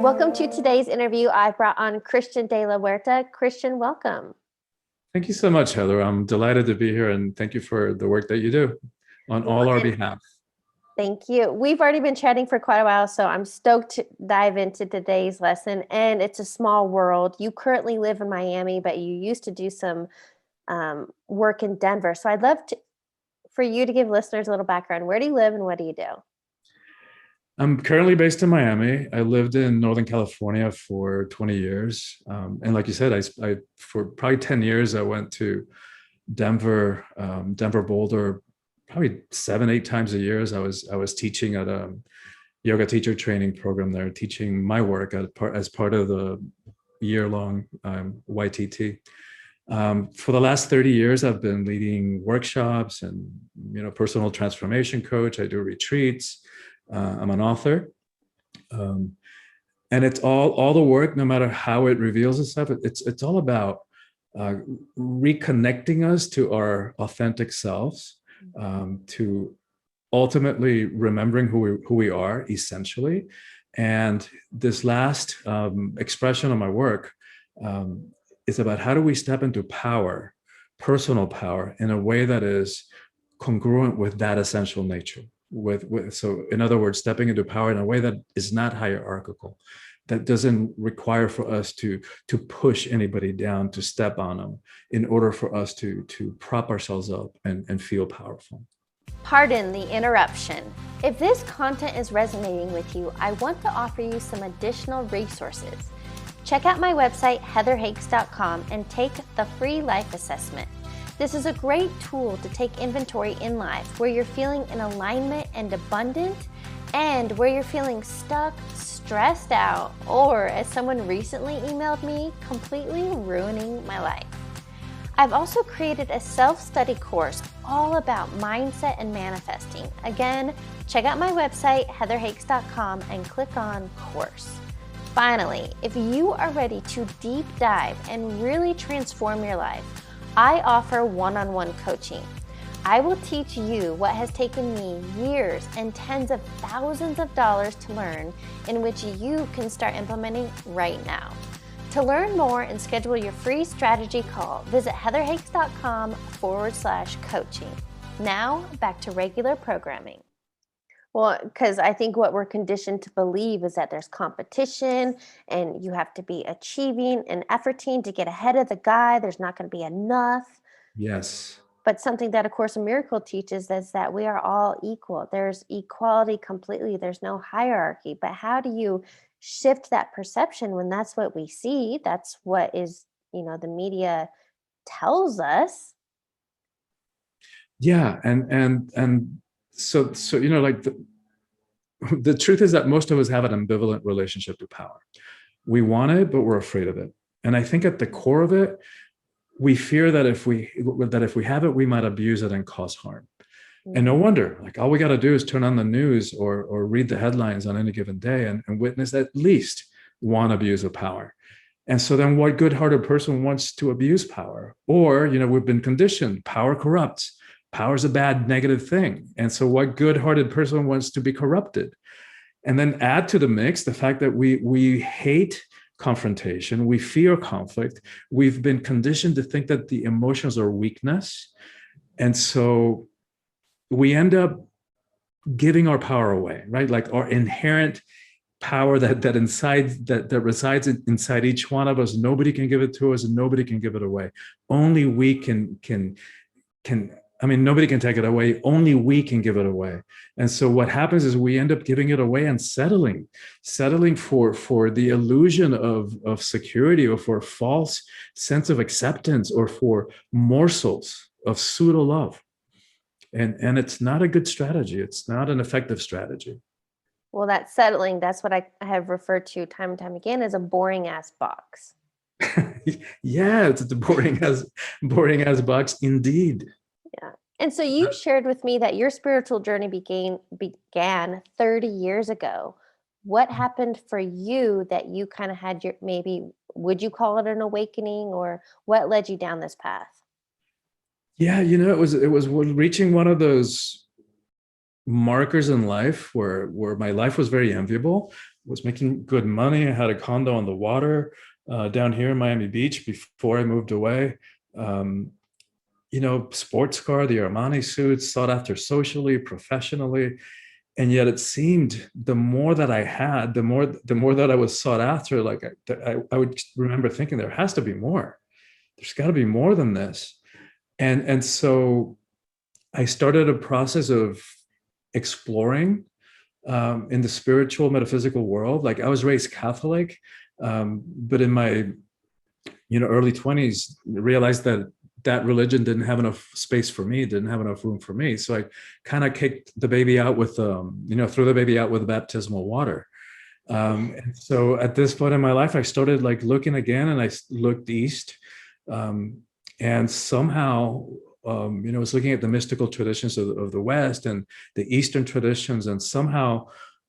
Welcome to today's interview. I brought on Christian de la Huerta. Christian, welcome. Thank you so much, Heather. I'm delighted to be here, and thank you for the work that you do on all our behalf. Thank you. We've already been chatting for quite a while, so I'm stoked to dive into today's lesson. And it's a small world. You currently live in Miami, but you used to do some work in Denver. So I'd love for you to give listeners a little background. Where do you live and what do you do? I'm currently based in Miami. I lived in Northern California for 20 years. And like you said, I for probably 10 years, I went to Denver, Denver, Boulder, probably 7, 8 times a year. As I was teaching at a yoga teacher training program there, teaching my work as part of the year-long YTT. For the last 30 years, I've been leading workshops and personal transformation coach. I do retreats. I'm an author, and it's all the work, no matter how it reveals itself. It's all about reconnecting us to our authentic selves, to ultimately remembering who we are essentially. And this last expression of my work is about how do we step into power, personal power, in a way that is congruent with that essential nature. So in other words, stepping into power in a way that is not hierarchical, that doesn't require for us to push anybody down, to step on them, in order for us to prop ourselves up and feel powerful. Pardon the interruption. If this content is resonating with you, I want to offer you some additional resources. Check out my website, heatherhakes.com, and take the free life assessment. This is a great tool to take inventory in life where you're feeling in alignment and abundant, and where you're feeling stuck, stressed out, or, as someone recently emailed me, completely ruining my life. I've also created a self-study course all about mindset and manifesting. Again, check out my website, heatherhakes.com, and click on course. Finally, if you are ready to deep dive and really transform your life, I offer one-on-one coaching. I will teach you what has taken me years and tens of thousands of dollars to learn, in which you can start implementing right now. To learn more and schedule your free strategy call, visit heatherhakes.com/coaching. Now, back to regular programming. Well, because I think what we're conditioned to believe is that there's competition and you have to be achieving and efforting to get ahead of the guy. There's not going to be enough. Yes. But something that A Course in Miracles teaches is that we are all equal. There's equality completely. There's no hierarchy. But how do you shift that perception when that's what we see? That's what is, the media tells us. Yeah. And so like the truth is that most of us have an ambivalent relationship to power. We want it, but we're afraid of it. And I think at the core of it, we fear that if we have it, we might abuse it and cause harm. And no wonder, like, all we got to do is turn on the news or read the headlines on any given day and witness at least one abuse of power. And so then what good-hearted person wants to abuse power? Or, we've been conditioned, power corrupts. Power is a bad, negative thing. And so what good-hearted person wants to be corrupted? And then add to the mix the fact that we hate confrontation, we fear conflict. We've been conditioned to think that the emotions are weakness. And so we end up giving our power away, right? Like our inherent power that resides inside each one of us. Nobody can give it to us and nobody can give it away. Only we can nobody can take it away. Only we can give it away. And so what happens is we end up giving it away and settling for the illusion of security, or for a false sense of acceptance, or for morsels of pseudo love. And it's not a good strategy. It's not an effective strategy. Well, that settling, that's what I have referred to time and time again as a boring ass box. Yeah, it's a boring ass box indeed. Yeah. And so you shared with me that your spiritual journey began 30 years ago. What happened for you that you kind of had maybe, would you call it an awakening, or what led you down this path? Yeah, it was reaching one of those markers in life where my life was very enviable, was making good money. I had a condo on the water down here in Miami Beach before I moved away. Sports car, the Armani suits, sought after socially, professionally. And yet it seemed the more that I had, the more that I was sought after. Like I would remember thinking there has to be more. There's got to be more than this. And so I started a process of exploring in the spiritual, metaphysical world. Like I was raised Catholic, but in my early 20s, realized that religion didn't have enough space for me, didn't have enough room for me. So I kind of kicked the baby out with, threw the baby out with baptismal water. And so at this point in my life, I started like looking again, and I looked east, and somehow, I was looking at the mystical traditions of the West and the Eastern traditions, and somehow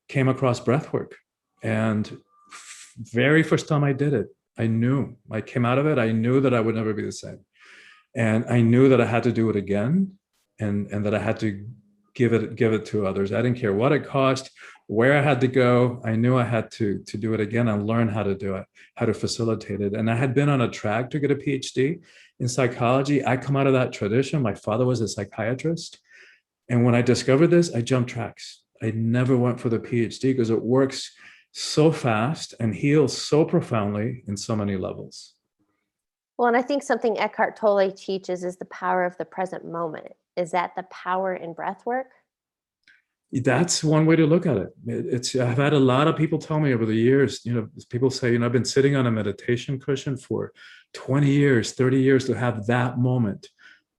came across breathwork. And very first time I did it, I came out of it. I knew that I would never be the same. And I knew that I had to do it again, and that I had to give it to others. I didn't care what it cost, where I had to go. I knew I had to do it again and learn how to do it, how to facilitate it. And I had been on a track to get a PhD in psychology. I come out of that tradition. My father was a psychiatrist. And when I discovered this, I jumped tracks. I never went for the PhD because it works so fast and heals so profoundly in so many levels. Well, and I think something Eckhart Tolle teaches is the power of the present moment. Is that the power in breath work? That's one way to look at it. I've had a lot of people tell me over the years, people say, I've been sitting on a meditation cushion for 20 years, 30 years to have that moment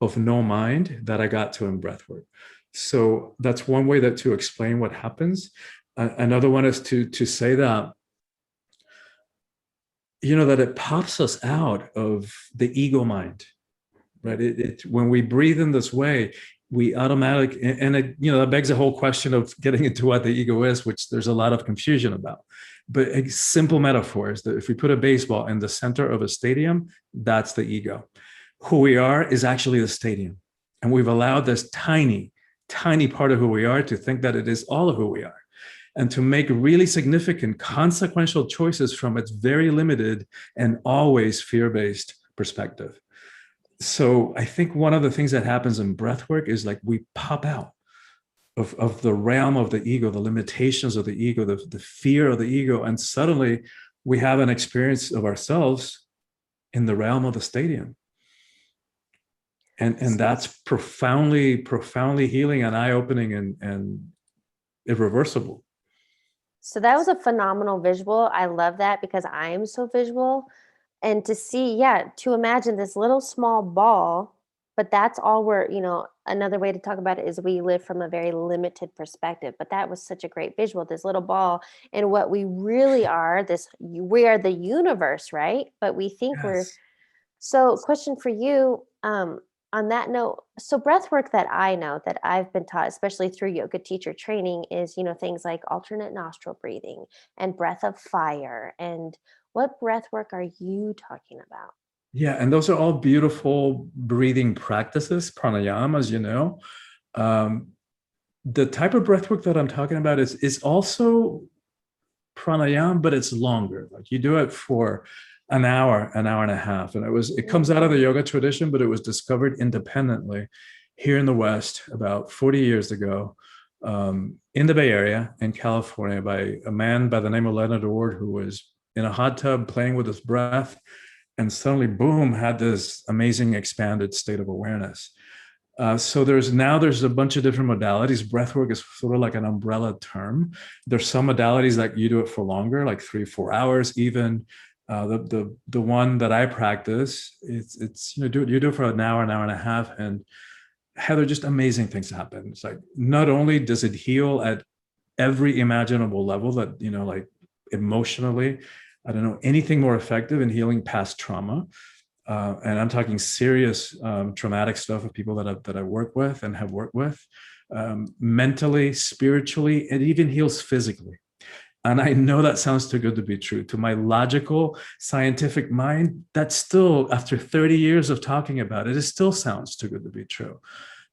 of no mind that I got to in breath work. So that's one way to explain what happens. Another one is to say that, that it pops us out of the ego mind, right? When we breathe in this way, we automatically, and that begs a whole question of getting into what the ego is, which there's a lot of confusion about. But a simple metaphor is that if we put a baseball in the center of a stadium, that's the ego. Who we are is actually the stadium. And we've allowed this tiny, tiny part of who we are to think that it is all of who we are, and to make really significant consequential choices from its very limited and always fear-based perspective. So I think one of the things that happens in breathwork is like we pop out of the realm of the ego, the limitations of the ego, the fear of the ego, and suddenly we have an experience of ourselves in the realm of the stadium. And that's profoundly, profoundly healing and eye-opening and irreversible. So that was a phenomenal visual. I love that because I am so visual. And to see, to imagine this little small ball, but that's all another way to talk about it is we live from a very limited perspective, but that was such a great visual, this little ball, and what we really are, we are the universe, right? But we think so question for you, on that note, so breath work that I know that I've been taught, especially through yoga teacher training, is, things like alternate nostril breathing and breath of fire. And what breath work are you talking about? Yeah, and those are all beautiful breathing practices, pranayamas, the type of breath work that I'm talking about is also pranayama, but it's longer. Like you do it for an hour and a half. And it comes out of the yoga tradition, but it was discovered independently here in the West about 40 years ago, in the Bay Area in California, by a man by the name of Leonard Ward, who was in a hot tub playing with his breath, and suddenly, boom, had this amazing expanded state of awareness. So there's a bunch of different modalities. Breathwork is sort of like an umbrella term. There's some modalities that you do it for longer, like 3-4 hours even. The one that I practice, it's you do it for an hour and a half, and Heather, just amazing things happen. It's like not only does it heal at every imaginable level, that like emotionally, I don't know anything more effective in healing past trauma, and I'm talking serious traumatic stuff of people that I work with and have worked with, mentally, spiritually, it even heals physically. And I know that sounds too good to be true. To my logical, scientific mind, that's still, after 30 years of talking about it, it still sounds too good to be true.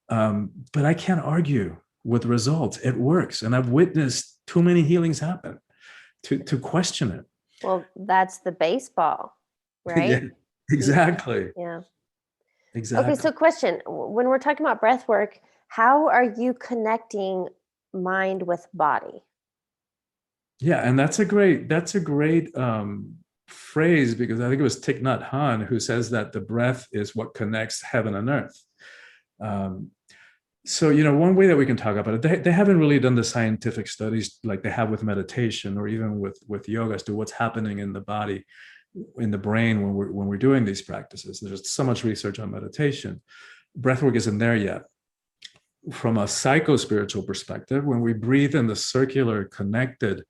But I can't argue with results. It works. And I've witnessed too many healings happen. to question it. Well, that's the baseball, right? Yeah, exactly. Yeah. Exactly. Okay, so question, when we're talking about breath work, how are you connecting mind with body? Yeah, and that's a great phrase, because I think it was Thich Nhat Hanh who says that the breath is what connects heaven and earth. So, one way that we can talk about it, they haven't really done the scientific studies like they have with meditation or even with yoga as to what's happening in the body, in the brain when we're doing these practices. There's so much research on meditation. Breathwork isn't there yet. From a psycho-spiritual perspective, when we breathe in the circular, connected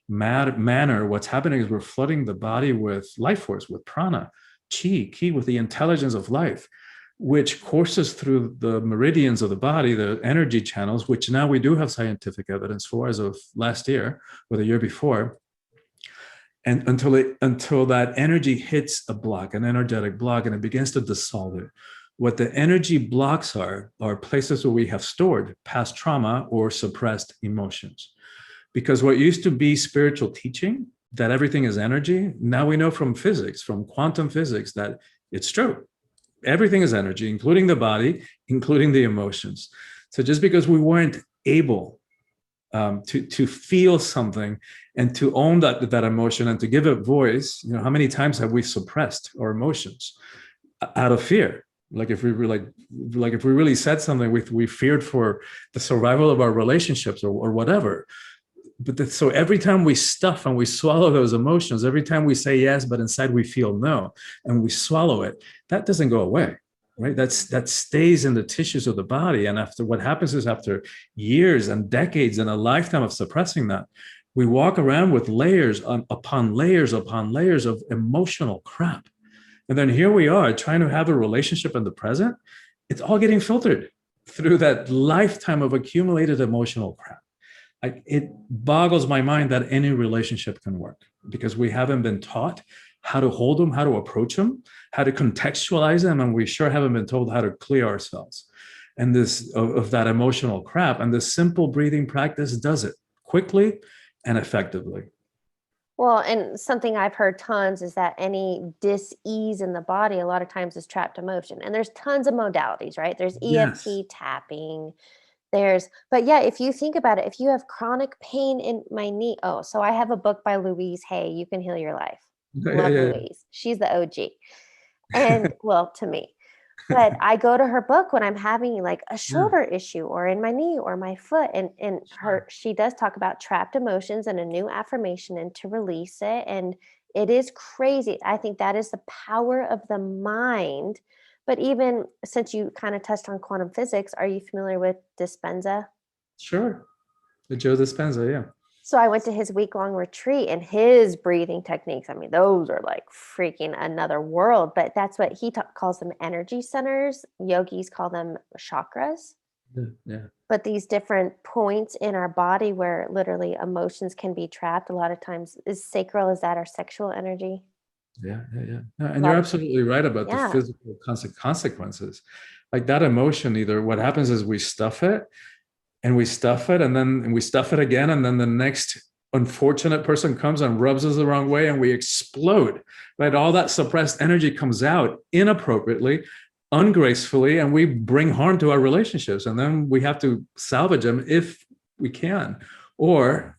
manner, what's happening is we're flooding the body with life force, with prana, chi, with the intelligence of life, which courses through the meridians of the body, the energy channels, which now we do have scientific evidence for as of last year or the year before. And until that energy hits a block, an energetic block, and it begins to dissolve it. What the energy blocks are places where we have stored past trauma or suppressed emotions. Because what used to be spiritual teaching, that everything is energy, now we know from physics, from quantum physics, that it's true. Everything is energy, including the body, including the emotions. So just because we weren't able to feel something and to own that emotion and to give it voice, how many times have we suppressed our emotions out of fear? Like if we really said something, we feared for the survival of our relationships or whatever. But so every time we stuff and we swallow those emotions, every time we say yes, but inside we feel no, and we swallow it, that doesn't go away, right? That stays in the tissues of the body. And what happens is after years and decades and a lifetime of suppressing that, we walk around with layers upon layers upon layers of emotional crap. And then here we are trying to have a relationship in the present. It's all getting filtered through that lifetime of accumulated emotional crap. It boggles my mind that any relationship can work, because we haven't been taught how to hold them, how to approach them, how to contextualize them, and we sure haven't been told how to clear ourselves and this of that emotional crap. And this simple breathing practice does it quickly and effectively. Well, and something I've heard tons is that any dis-ease in the body a lot of times is trapped emotion. And there's tons of modalities, right? There's EFT, Yes. tapping, but yeah, if you think about it, if you have chronic pain in my knee, so I have a book by Louise Hay, You Can Heal Your Life. Love Louise. She's the OG. And well, to me. But I go to her book when I'm having like a shoulder issue or in my knee or my foot. And she does talk about trapped emotions and a new affirmation and to release it. And it is crazy. I think that is the power of the mind. But even since you kind of touched on quantum physics, are you familiar with Dispenza? Sure. The Joe Dispenza, yeah. So I went to his week-long retreat, and his breathing techniques, I mean, those are like freaking another world, but that's what he calls them energy centers. Yogis call them chakras. Yeah. But these different points in our body where literally emotions can be trapped, a lot of times is sacral. Is that our sexual energy? Yeah. No, and you're absolutely right about the physical consequences. Like that emotion, either what happens is we stuff it, and we stuff it, and then we stuff it again, and then the next unfortunate person comes and rubs us the wrong way, and we explode, right? All that suppressed energy comes out inappropriately, ungracefully, and we bring harm to our relationships. And then we have to salvage them if we can, or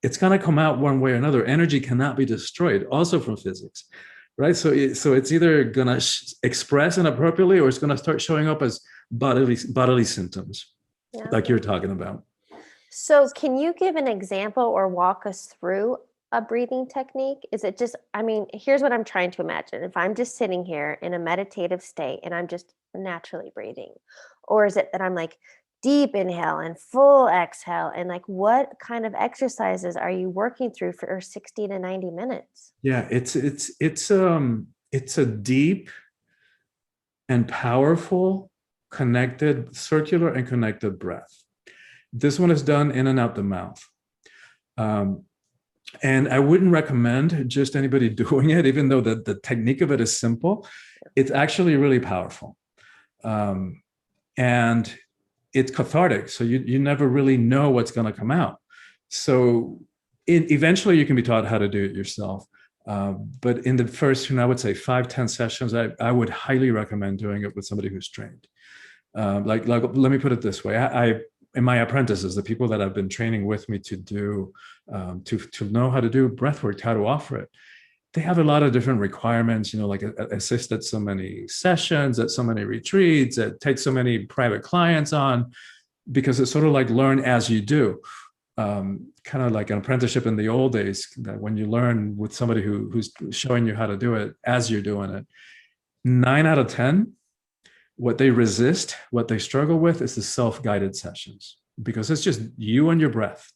it's going to come out one way or another. Energy cannot be destroyed, also from physics, right? So it's either going to express inappropriately, or it's going to start showing up as bodily symptoms. Yeah. Like you're talking about. So can you give an example or walk us through a breathing technique? Is it just, here's what I'm trying to imagine. If I'm just sitting here in a meditative state and I'm just naturally breathing, or is it that I'm like deep inhale and full exhale, and like what kind of exercises are you working through for 60 to 90 minutes? Yeah, it's a deep and powerful circular and connected breath. This one is done in and out the mouth. And I wouldn't recommend just anybody doing it, even though the technique of it is simple. It's actually really powerful. And it's cathartic. So you never really know what's going to come out. So Eventually you can be taught how to do it yourself. But in the first, I would say 5-10 sessions, I would highly recommend doing it with somebody who's trained. Like let me put it this way. I in my apprentices, the people that I've been training with me to do, to know how to do breathwork, how to offer it, they have a lot of different requirements, like assist at so many sessions, at so many retreats, at take so many private clients on, because it's sort of like learn as you do. Kind of like an apprenticeship in the old days, that when you learn with somebody who's showing you how to do it as you're doing it, 9 out of 10, what they resist, what they struggle with is the self-guided sessions, because it's just you and your breath.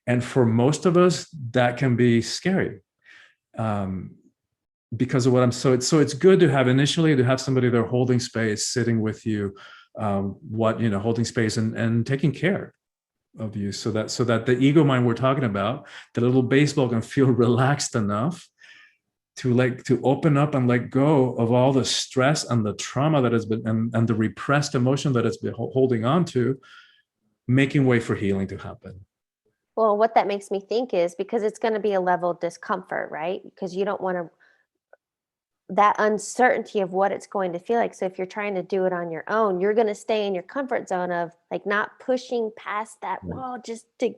And for most of us, that can be scary. Because of what so it's good to have initially to have somebody there holding space, sitting with you, holding space and taking care of you, so that the ego mind we're talking about, the little baseball, can feel relaxed enough to open up and let go of all the stress and the trauma that has been, and the repressed emotion that it's been holding on to, making way for healing to happen. Well, what that makes me think is, because it's going to be a level of discomfort, right? Because you don't want to, that uncertainty of what it's going to feel like. So if you're trying to do it on your own, you're going to stay in your comfort zone of like not pushing past that wall, just to,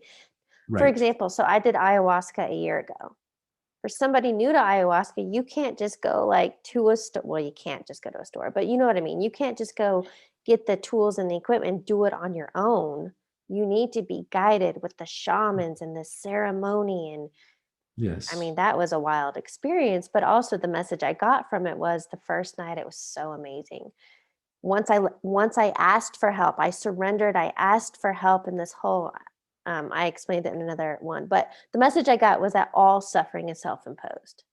for example, so I did ayahuasca a year ago. For somebody new to ayahuasca, you can't just go like to a store. Well, you can't just go to a store, but you know what I mean? You can't just go get the tools and the equipment and do it on your own. You need to be guided with the shamans and the ceremony. And yes, I mean, that was a wild experience, but also the message I got from it was, the first night, it was so amazing. Once I asked for help, I surrendered, I asked for help in this whole, I explained it in another one, but the message I got was that all suffering is self-imposed.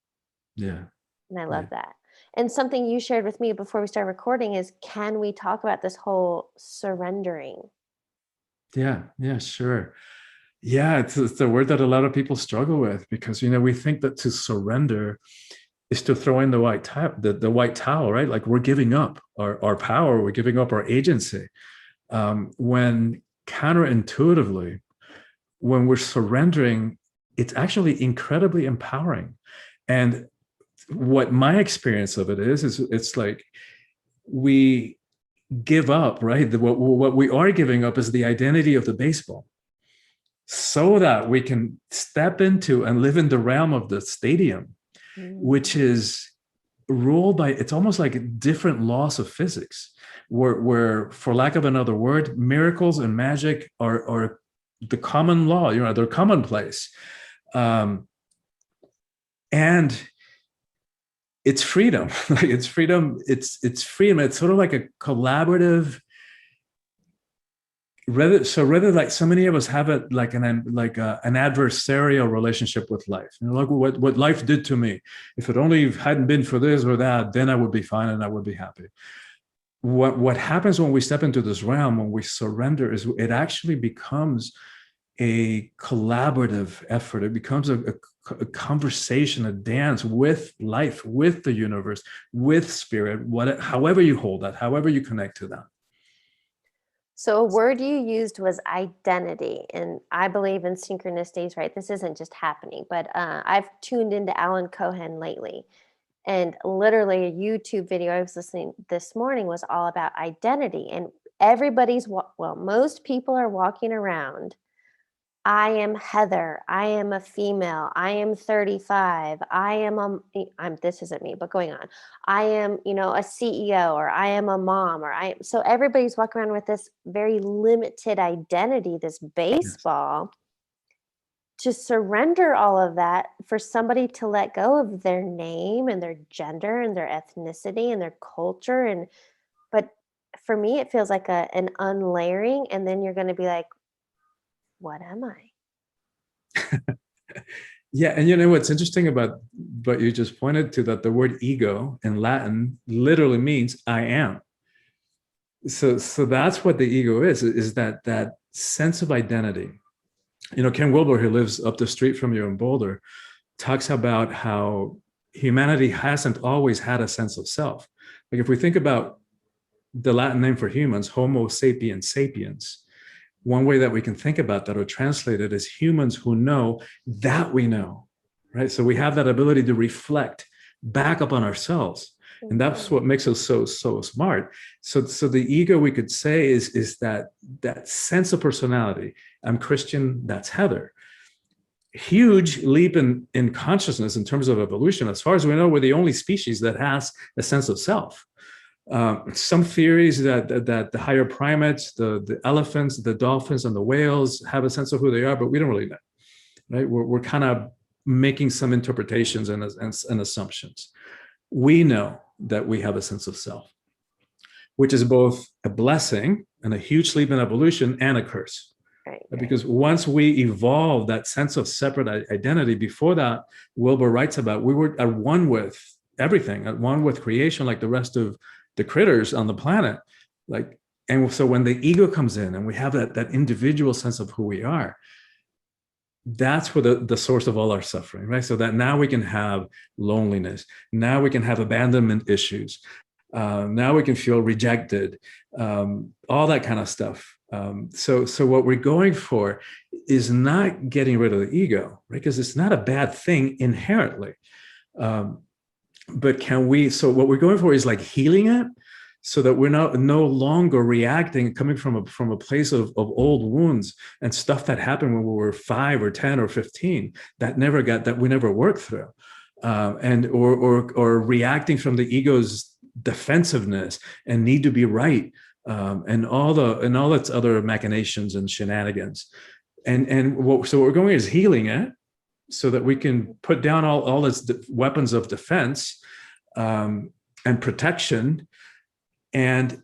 Yeah. And I love that. And something you shared with me before we start recording is, can we talk about this whole surrendering? Yeah, sure. Yeah, it's the word that a lot of people struggle with, because we think that to surrender is to throw in the white towel, the white towel, right? Like we're giving up our power, we're giving up our agency. When counterintuitively, when we're surrendering, it's actually incredibly empowering. And what my experience of it is it's like we give up, right? What we are giving up is the identity of the baseball, so that we can step into and live in the realm of the stadium, which is ruled by, it's almost like different laws of physics, where for lack of another word, miracles and magic are the common law, they're commonplace. And it's freedom. It's freedom. It's freedom. It's sort of like a collaborative. Rather like so many of us have it like an adversarial relationship with life. Like what life did to me. If it only hadn't been for this or that, then I would be fine and I would be happy. What happens when we step into this realm, when we surrender, is it actually becomes a collaborative effort. It becomes a conversation, a dance with life, with the universe, with spirit, however you hold that, however you connect to that. So a word you used was identity, and I believe in synchronicities, right? This isn't just happening, but I've tuned into Alan Cohen lately, and literally a YouTube video I was listening this morning was all about identity, and most people are walking around, I am Heather, I am a female, I am 35, this isn't me, but going on, I am, a CEO, or I am a mom, so everybody's walking around with this very limited identity, this baseball. To surrender all of that, for somebody to let go of their name and their gender and their ethnicity and their culture, but for me, it feels like an unlayering, and then you're going to be like, what am I? Yeah. And what's interesting about what you just pointed to, that the word ego in Latin literally means I am. So that's what the ego is that sense of identity. Ken Wilber, who lives up the street from you in Boulder, talks about how humanity hasn't always had a sense of self. Like if we think about the Latin name for humans, Homo sapiens sapiens, one way that we can think about that or translate it is humans who know that we know, right? So we have that ability to reflect back up on ourselves. And that's what makes us so smart. So the ego, we could say, is that sense of personality. I'm Christian, that's Heather. Huge leap in consciousness in terms of evolution. As far as we know, we're the only species that has a sense of self. Some theories that the higher primates, the elephants, the dolphins, and the whales have a sense of who they are, but we don't really know, right? We're kind of making some interpretations and assumptions. We know that we have a sense of self, which is both a blessing and a huge leap in evolution and a curse. Right. Because once we evolve that sense of separate identity, before that, Wilbur writes about, we were at one with everything, at one with creation, like the rest of the critters on the planet. And so when the ego comes in and we have that individual sense of who we are, that's where the source of all our suffering, right? So that now we can have loneliness. Now we can have abandonment issues. Now we can feel rejected, all that kind of stuff. So what we're going for is not getting rid of the ego, right? Because it's not a bad thing inherently. But so what we're going for is like healing it so that we're no longer reacting, coming from a place of old wounds and stuff that happened when we were 5 or 10 or 15 that we never worked through. Or reacting from the ego's defensiveness and need to be right. And all its other machinations and shenanigans, so what we're going is healing it, so that we can put down all its weapons of defense and protection, and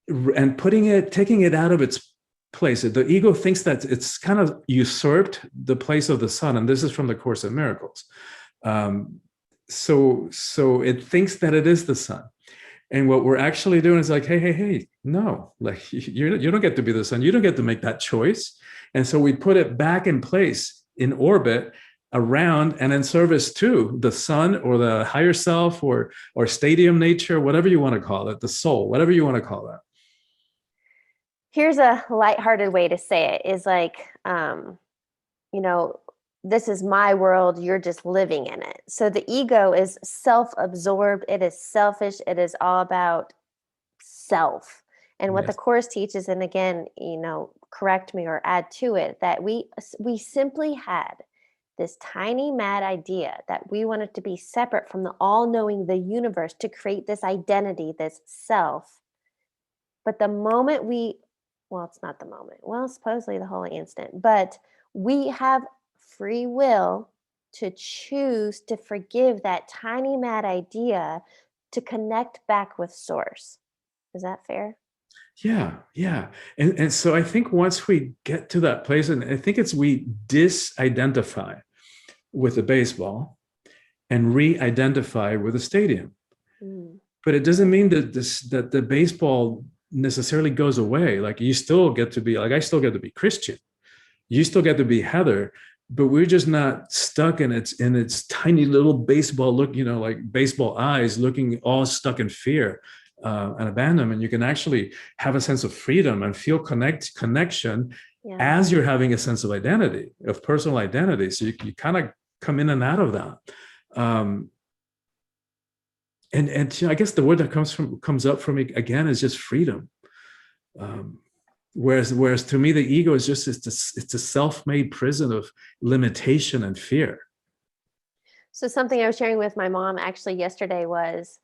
taking it out of its place. The ego thinks that it's kind of usurped the place of the sun, and this is from the Course in Miracles. So it thinks that it is the sun. And what we're actually doing is like, hey, no, like you don't get to be the sun. You don't get to make that choice. And so we put it back in place in orbit around and in service to the sun or the higher self or stadium nature, whatever you want to call it, the soul, whatever you want to call that. Here's a lighthearted way to say it is like, this is my world, you're just living in it. So the ego is self-absorbed, it is selfish, it is all about self. And what the Course teaches, and again, correct me or add to it, that we simply had this tiny mad idea that we wanted to be separate from the all-knowing, the universe, to create this identity, this self. But the moment it's not the moment, supposedly the whole instant, but we have free will to choose to forgive that tiny mad idea to connect back with source. Is that fair? Yeah. And so I think once we get to that place, and I think we disidentify with the baseball and re-identify with the stadium. But it doesn't mean that the baseball necessarily goes away. Like you still get to be, like I still get to be Christian. You still get to be Heather, but we're just not stuck in its tiny little baseball look, like baseball eyes, looking all stuck in fear and abandonment. You can actually have a sense of freedom and feel connection as you're having a sense of identity, of personal identity. So you kind of come in and out of that. And I guess the word that comes up for me again is just freedom. Whereas to me, the ego is just, it's a self-made prison of limitation and fear. So something I was sharing with my mom actually yesterday was,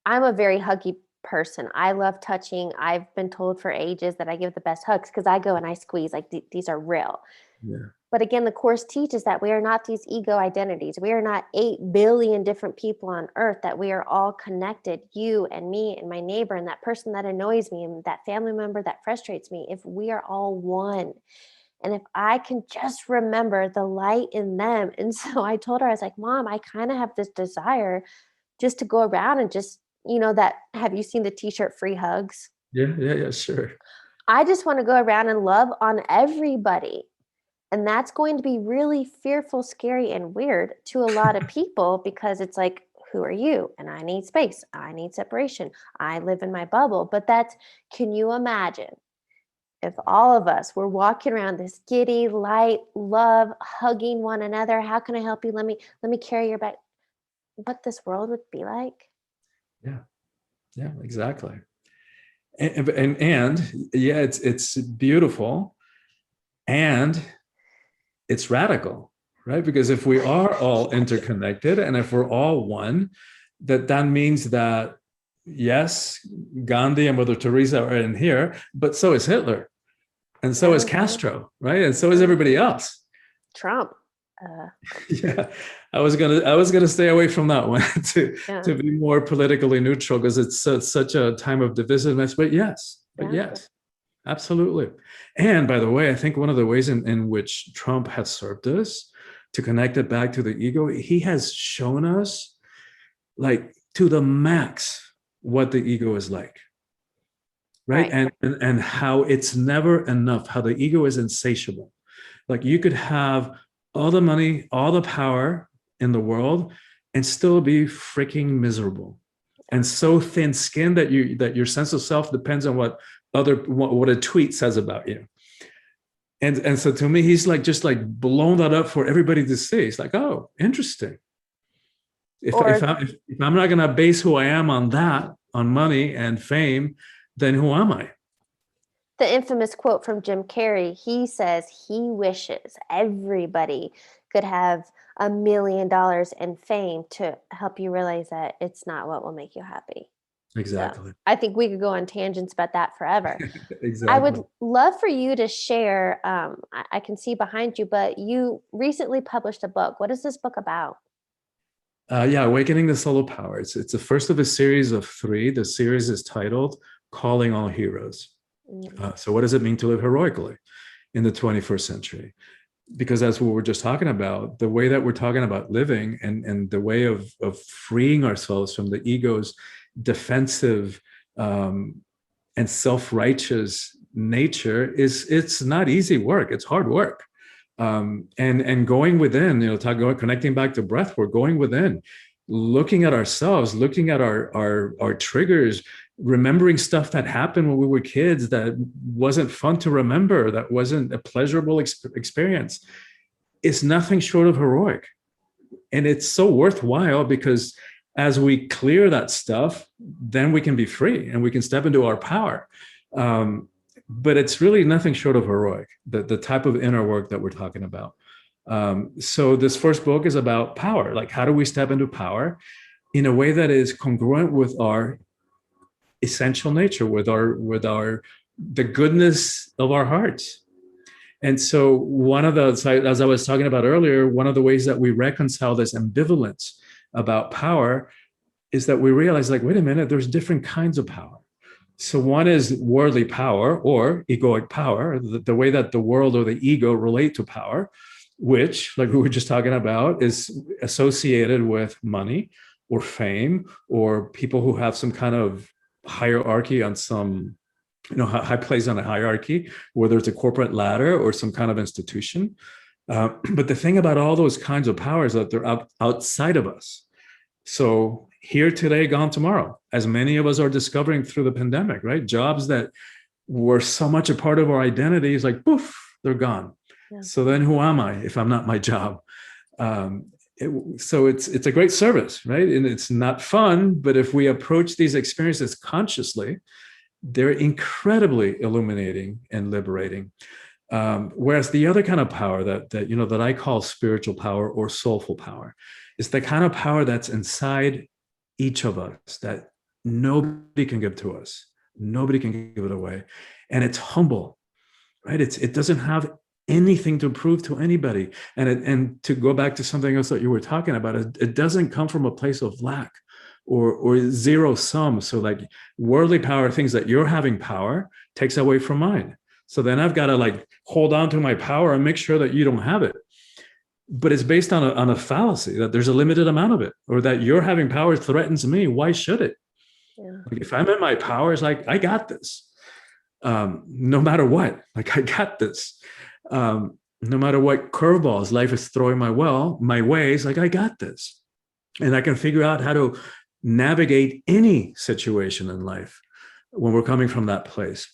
I'm a very huggy person. I love touching. I've been told for ages that I give the best hugs because I go and I squeeze, like these are real. Yeah. But again, the Course teaches that we are not these ego identities. We are not 8 billion different people on earth, that we are all connected, you and me and my neighbor and that person that annoys me and that family member that frustrates me. If we are all one, and if I can just remember the light in them. And so I told her, I was like, Mom, I kind of have this desire just to go around and just, have you seen the t-shirt Free Hugs? Yeah, sure. I just want to go around and love on everybody. And that's going to be really fearful, scary, and weird to a lot of people because it's like, who are you? And I need space. I need separation. I live in my bubble. But can you imagine if all of us were walking around this giddy, light, love, hugging one another, how can I help you? Let me carry your bag. What this world would be like. Yeah, exactly. And yeah, it's beautiful and it's radical, right? Because if we are all interconnected and if we're all one, that means that yes, Gandhi and Mother Teresa are in here, but so is Hitler, and so is Castro, right? And so is everybody else. Trump. Yeah, I was gonna stay away from that one to be more politically neutral because it's such a time of divisiveness. But yes, absolutely. And by the way, I think one of the ways in which Trump has served us to connect it back to the ego, he has shown us like to the max what the ego is like, right? And how it's never enough, how the ego is insatiable. Like you could have all the money, all the power in the world and still be freaking miserable and so thin-skinned that your sense of self depends on what a tweet says about you. And so to me, he's like just like blown that up for everybody to see. It's like, oh, interesting. If I'm not going to base who I am on that, on money and fame, then who am I? The infamous quote from Jim Carrey, he says he wishes everybody could have $1 million in fame to help you realize that it's not what will make you happy. Exactly. So I think we could go on tangents about that forever. Exactly. I would love for you to share, I can see behind you, but you recently published a book. What is this book about? Awakening the Soul of Power. It's the first of a series of 3. The series is titled Calling All Heroes. So what does it mean to live heroically in the 21st century? Because as we were just talking about, the way that we're talking about living and the way of freeing ourselves from the ego's defensive and self-righteous nature it's not easy work. It's hard work. And going within, connecting back to breathwork, going within, looking at ourselves, looking at our triggers, remembering stuff that happened when we were kids that wasn't fun to remember, that wasn't a pleasurable experience. It's nothing short of heroic. And it's so worthwhile because as we clear that stuff, then we can be free and we can step into our power. But it's really nothing short of heroic, the type of inner work that we're talking about. So this first book is about power. Like, how do we step into power in a way that is congruent with our essential nature, with the goodness of our hearts? And so as I was talking about earlier, one of the ways that we reconcile this ambivalence about power is that we realize, like, wait a minute, there's different kinds of power. So one is worldly power or egoic power, the way that the world or the ego relate to power, which, like we were just talking about, is associated with money or fame or people who have some kind of hierarchy on some, high place on a hierarchy, whether it's a corporate ladder or some kind of institution. But the thing about all those kinds of powers is that they're outside of us. So here today, gone tomorrow, as many of us are discovering through the pandemic, right? Jobs that were so much a part of our identity is like, poof, they're gone. Yeah. So then who am I if I'm not my job? So it's a great service, right? And it's not fun, but if we approach these experiences consciously, they're incredibly illuminating and liberating. Whereas the other kind of power that I call spiritual power or soulful power is the kind of power that's inside each of us that nobody can give to us. Nobody can give it away. And it's humble, right? It doesn't have anything to prove to anybody. And to go back to something else that you were talking about, it doesn't come from a place of lack or zero sum. So like worldly power, things that you're having power takes away from mine. So then I've got to like hold on to my power and make sure that you don't have it. But it's based on a fallacy that there's a limited amount of it, or that you're having power threatens me. Why should it? Yeah. Like if I'm in my power, it's like, I got this. No matter what, like I got this. No matter what curveballs life is throwing my way, it's like, I got this. And I can figure out how to navigate any situation in life when we're coming from that place.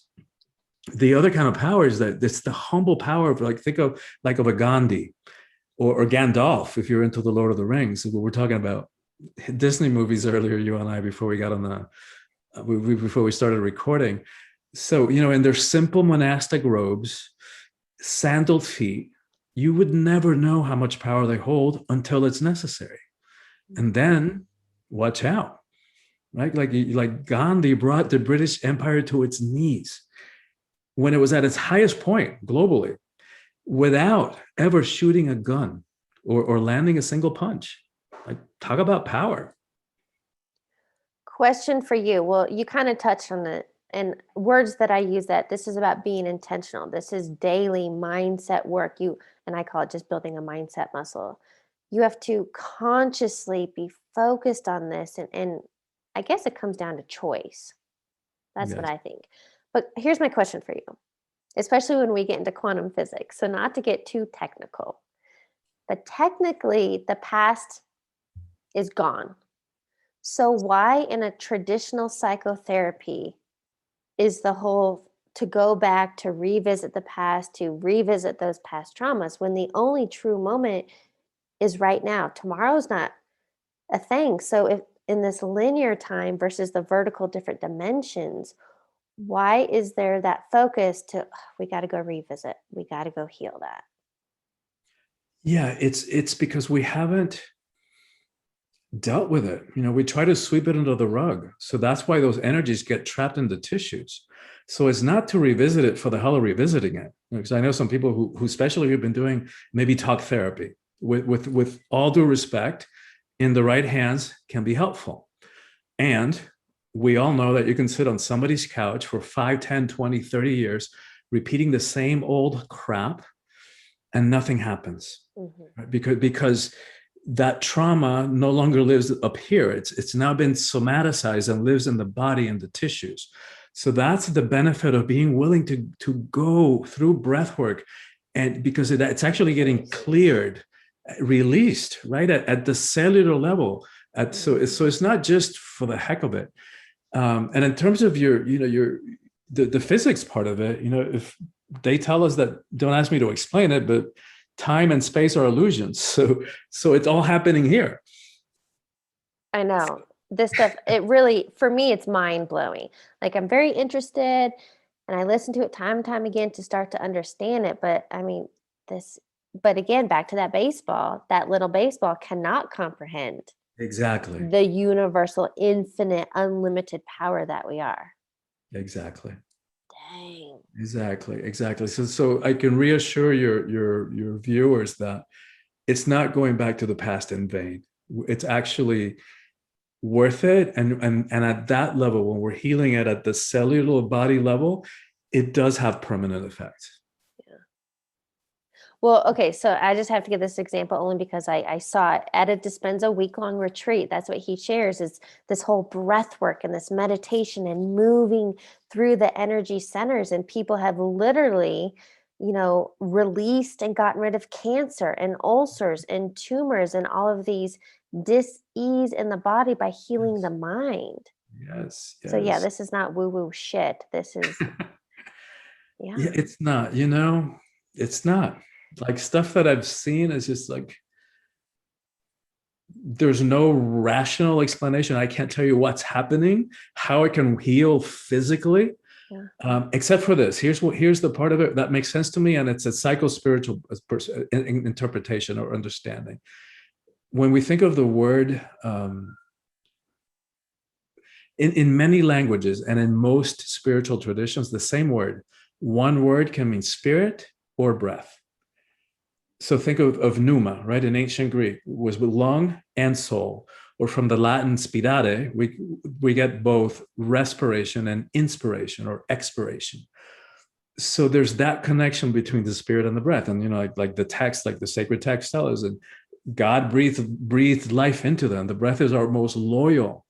The other kind of power is that it's the humble power of, like, think of like of a Gandhi or Gandalf, if you're into the Lord of the Rings. What we're talking about Disney movies earlier, you and I, before we got on the before we started recording. So, in their simple monastic robes, sandaled feet, you would never know how much power they hold until it's necessary. And then watch out, right? Like Gandhi brought the British Empire to its knees when it was at its highest point globally, without ever shooting a gun or landing a single punch. Like, talk about power. Question for you. Well, you kind of touched on it, and words that I use, that this is about being intentional. This is daily mindset work. And I call it just building a mindset muscle. You have to consciously be focused on this. And I guess it comes down to choice. That's what Yes. I think. But here's my question for you, especially when we get into quantum physics. So not to get too technical, but technically the past is gone. So why in a traditional psychotherapy is the whole to go back, to revisit the past, to revisit those past traumas, when the only true moment is right now? Tomorrow's not a thing. So if in this linear time versus the vertical different dimensions, why is there that focus to, we got to go revisit, we got to go heal that? Yeah, it's because we haven't dealt with it. We try to sweep it under the rug. So that's why those energies get trapped in the tissues. So it's not to revisit it for the hell of revisiting it. Because I know some people who especially have been doing maybe talk therapy, with all due respect, in the right hands, can be helpful. And we all know that you can sit on somebody's couch for 5, 10, 20, 30 years, repeating the same old crap, and nothing happens. Right? Because that trauma no longer lives up here. It's now been somaticized and lives in the body and the tissues. So that's the benefit of being willing to go through breath work, and because it's actually getting cleared, released, right, at the cellular level. So it's not just for the heck of it. And in terms of the physics part of it, if they tell us that, don't ask me to explain it, but time and space are illusions. So it's all happening here. I know this stuff, it really, for me, it's mind blowing. Like, I'm very interested and I listen to it time and time again to start to understand it. But I mean, but again, back to that little baseball cannot comprehend Exactly. the universal, infinite, unlimited power that we are. Exactly. Dang. Exactly. So I can reassure your viewers that it's not going back to the past in vain. It's actually worth it. And at that level, when we're healing it at the cellular body level, it does have permanent effects. Well, okay, so I just have to give this example only because I saw it at a Dispenza week-long retreat. That's what he shares, is this whole breath work and this meditation and moving through the energy centers. And people have literally, released and gotten rid of cancer and ulcers and tumors and all of these dis-ease in the body by healing the mind. Yes. So yeah, this is not woo-woo shit. This is, Yeah, it's not, it's not. Like, stuff that I've seen is just like, there's no rational explanation. I can't tell you what's happening, how it can heal physically, except for this. Here's the part of it that makes sense to me, and it's a psycho-spiritual interpretation or understanding. When we think of the word, in many languages and in most spiritual traditions, the same word, one word can mean spirit or breath. So think of pneuma, right? In ancient Greek, was with lung and soul, or from the Latin spirare, we get both respiration and inspiration or expiration. So there's that connection between the spirit and the breath. And, like the text, like the sacred text tells us, and God breathed life into them. The breath is our most loyal,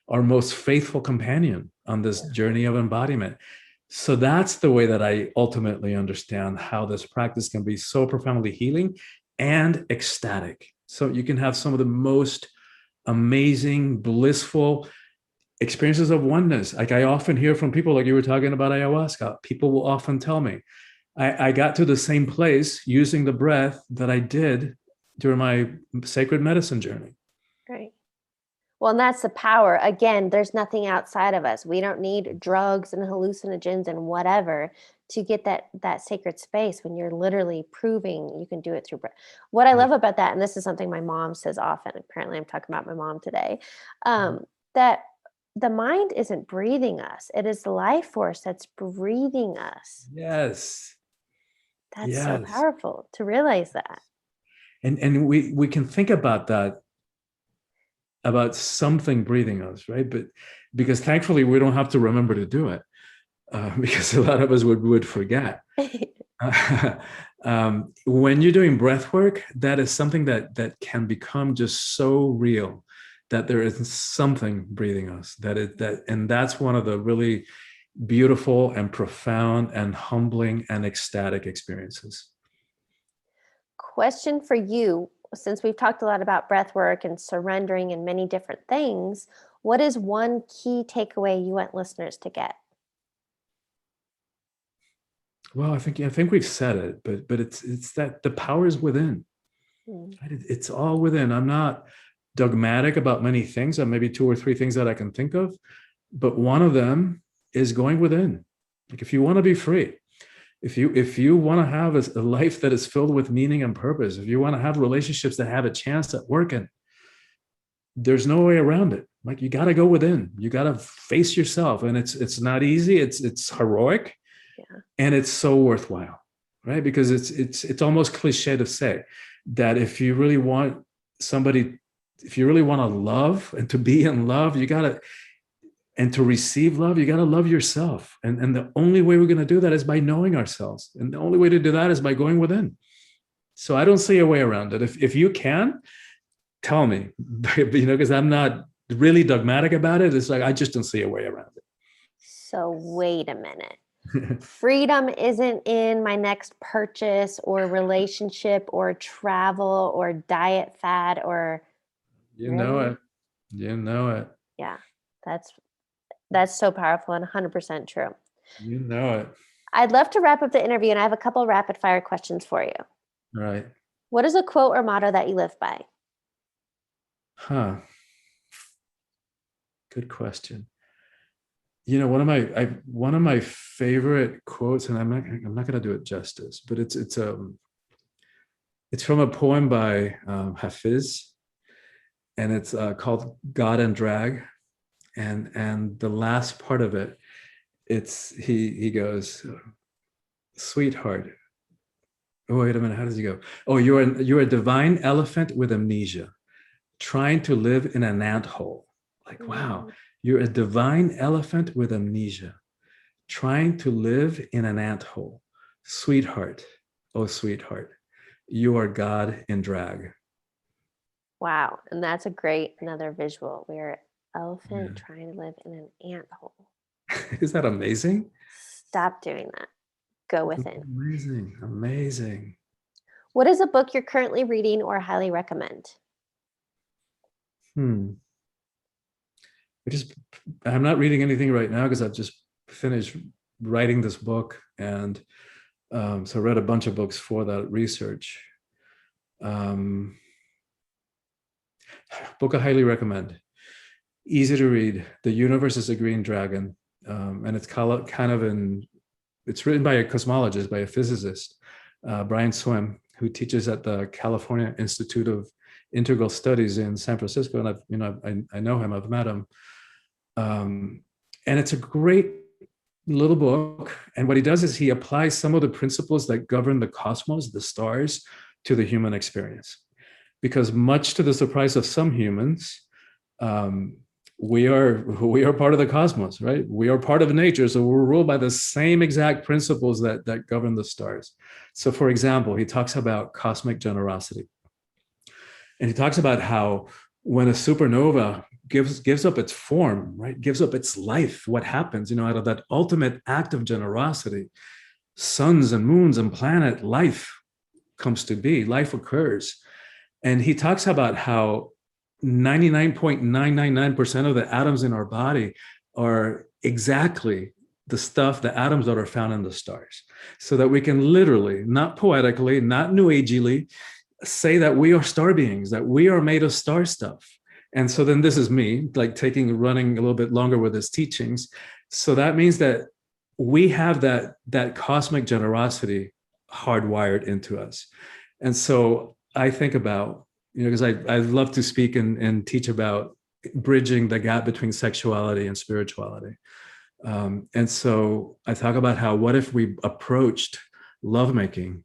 our most faithful companion on this journey of embodiment. So that's the way that I ultimately understand how this practice can be so profoundly healing and ecstatic. So you can have some of the most amazing, blissful, experiences of oneness. Like I often hear from people, like you were talking about ayahuasca, people will often tell me, I got to the same place using the breath that I did during my sacred medicine journey. Right. Well, and that's the power. Again, there's nothing outside of us. We don't need drugs and hallucinogens and whatever to get that sacred space when you're literally proving you can do it through breath. What I love about that, and this is something my mom says often, apparently I'm talking about my mom today, that the mind isn't breathing us. It is the life force that's breathing us. Yes. That's so powerful to realize that. And we can think about that, about something breathing us, right? But because thankfully we don't have to remember to do it, because a lot of us would forget. When you're doing breath work, that is something that can become just so real, that there is something breathing us. And that's one of the really beautiful and profound and humbling and ecstatic experiences. Question for you, since we've talked a lot about breath work and surrendering and many different things, what is one key takeaway you want listeners to get? Well, I think we've said it, but it's that the power is within. It's all within. I'm not dogmatic about many things. Maybe 2 or 3 things that I can think of, but one of them is going within. Like if you want to be free, if you want to have a life that is filled with meaning and purpose, if you want to have relationships that have a chance at working, there's no way around it. Like you got to go within. You got to face yourself, and it's not easy. It's heroic, and it's so worthwhile, right? Because it's almost cliche to say that if you really want somebody, if you really want to love and to be in love, and to receive love, you got to love yourself. And the only way we're going to do that is by knowing ourselves. And the only way to do that is by going within. So I don't see a way around it. If you can, tell me, because I'm not really dogmatic about it. It's like, I just don't see a way around it. So wait a minute. Freedom isn't in my next purchase or relationship or travel or diet fad or... You know it. Yeah, that's so powerful and 100% true. You know it. I'd love to wrap up the interview, and I have a couple rapid fire questions for you. All right. What is a quote or motto that you live by? Good question. One of my favorite quotes, and I'm not going to do it justice, but it's from a poem by Hafiz, and it's called God and Drag, and the last part of it, he goes, sweetheart. Oh, wait a minute. How does he go? Oh, you're a divine elephant with amnesia, trying to live in an anthole. Like, wow, you're a divine elephant with amnesia, trying to live in an anthole. Sweetheart, oh, sweetheart, you are God in drag. Wow. And that's another visual. We're an elephant trying to live in an anthole. Is that amazing? Stop doing that. Go within. Amazing. What is a book you're currently reading or highly recommend? I'm not reading anything right now because I've just finished writing this book, and so I read a bunch of books for that research. Book I highly recommend. Easy to read. The Universe is a Green Dragon, and it's it's written by a cosmologist, by a physicist, Brian Swim, who teaches at the California Institute of Integral Studies in San Francisco, and I know him. I've met him, and it's a great little book. And what he does is he applies some of the principles that govern the cosmos, the stars, to the human experience. Because much to the surprise of some humans, we are part of the cosmos, right? We are part of nature, so we're ruled by the same exact principles that govern the stars. So, for example, he talks about cosmic generosity, and he talks about how when a supernova gives up its form, right, gives up its life, what happens, out of that ultimate act of generosity, suns and moons and planet life comes to be, life occurs. And he talks about how 99.999% of the atoms in our body are exactly the stuff, the atoms that are found in the stars. So that we can literally, not poetically, not new agely, say that we are star beings, that we are made of star stuff. And so then this is me, like running a little bit longer with his teachings. So that means that we have that cosmic generosity hardwired into us. And so I think about, because I love to speak and teach about bridging the gap between sexuality and spirituality. And so I talk about how, what if we approached lovemaking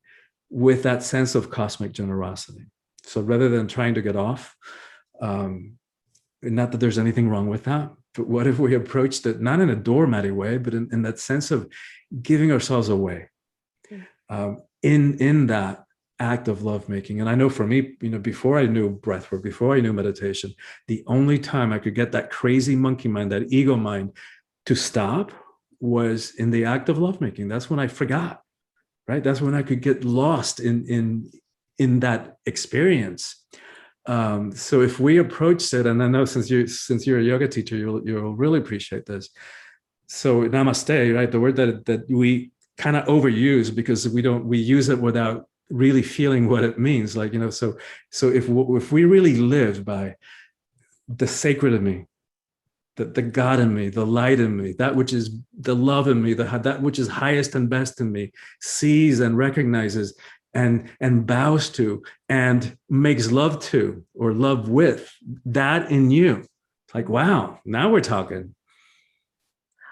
with that sense of cosmic generosity? So rather than trying to get off, not that there's anything wrong with that, but what if we approached it not in a doormatty way, but in that sense of giving ourselves away in that act of lovemaking? And I know for me, before I knew breathwork, before I knew meditation, the only time I could get that crazy monkey mind, that ego mind, to stop was in the act of lovemaking. That's when I forgot, right? That's when I could get lost in that experience. So if we approached it, and I know since you're a yoga teacher, you'll really appreciate this. So namaste, right? The word that we kind of overuse because we use it without really feeling what it means. Like, so if we really live by the sacred in me, the God in me, the light in me, that which is the love in me, that which is highest and best in me, sees and recognizes and bows to and makes love to or love with that in you. Like, wow, now we're talking.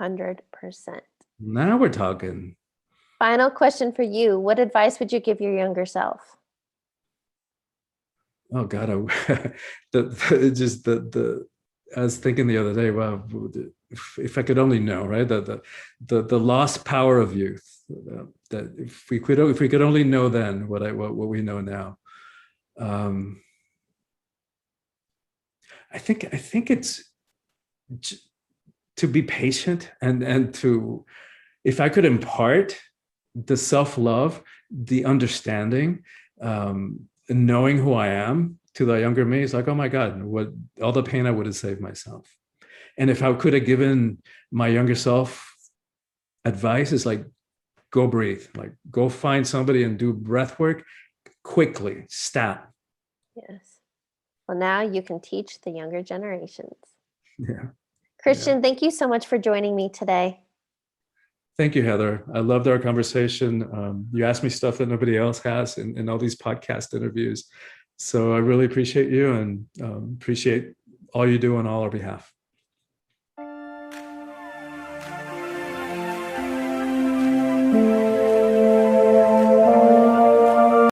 100%. Now we're talking. Final question for you. What advice would you give your younger self? Oh God, I was thinking the other day, wow, if I could only know, right? The lost power of youth. That if we could only know then what we know now. I think it's to be patient and to, if I could impart the self-love, the understanding, knowing who I am to the younger me, it's like, oh my God, what all the pain I would have saved myself. And if I could have given my younger self advice, is like, go breathe, like go find somebody and do breath work quickly, stat. Yes. Well, now you can teach the younger generations. Yeah. Christian, thank you so much for joining me today. Thank you, Heather. I loved our conversation. You asked me stuff that nobody else has in all these podcast interviews. So I really appreciate you and appreciate all you do on all our behalf. Thank you.